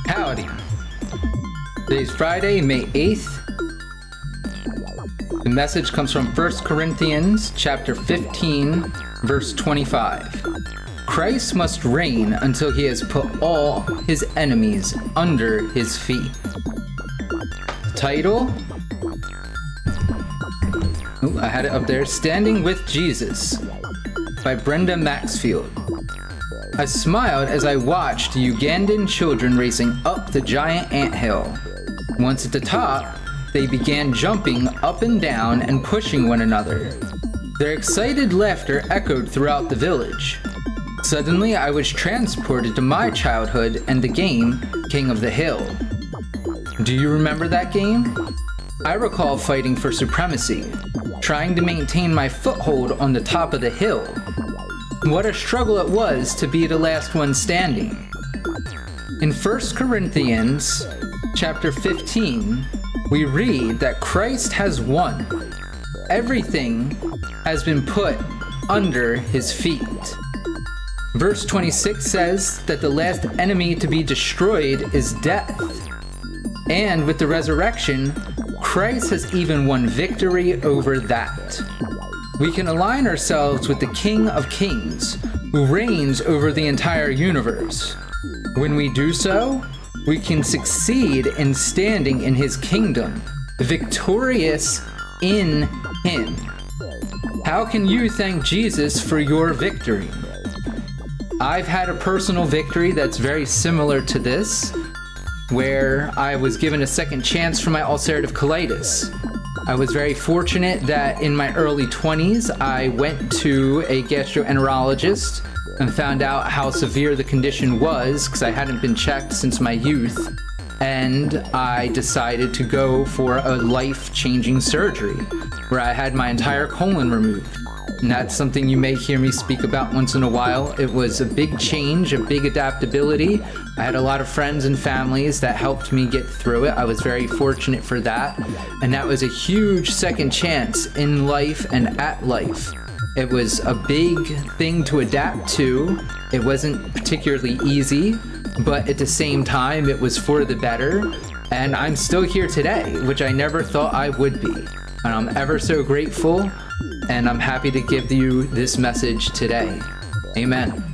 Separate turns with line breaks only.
Howdy. Today's Friday, May 8th. The message comes from 1 Corinthians chapter 15, verse 25. Christ must reign until he has put all his enemies under his feet. Title? I had it up there. Standing with Jesus by Brenda Maxfield. I smiled as I watched Ugandan children racing up the giant anthill. Once at the top, they began jumping up and down and pushing one another. Their excited laughter echoed throughout the village. Suddenly, I was transported to my childhood and the game, King of the Hill. Do you remember that game? I recall fighting for supremacy, trying to maintain my foothold on the top of the hill. What a struggle it was to be the last one standing. In 1 Corinthians chapter 15, we read that Christ has won. Everything has been put under his feet. Verse 26 says that the last enemy to be destroyed is death. And with the resurrection, Christ has even won victory over that. We can align ourselves with the King of Kings, who reigns over the entire universe. When we do so, we can succeed in standing in his kingdom, victorious in him. How can you thank Jesus for your victory? I've had a personal victory that's very similar to this, where I was given a second chance for my ulcerative colitis. I was very fortunate that in my early 20s, I went to a gastroenterologist and found out how severe the condition was because I hadn't been checked since my youth. And I decided to go for a life-changing surgery where I had my entire colon removed. And that's something you may hear me speak about once in a while. It was a big change, a big adaptability. I had a lot of friends and families that helped me get through it. I was very fortunate for that. And that was a huge second chance in life and at life. It was a big thing to adapt to. It wasn't particularly easy, but at the same time, it was for the better. And I'm still here today, which I never thought I would be. And I'm ever so grateful, and I'm happy to give you this message today. Amen.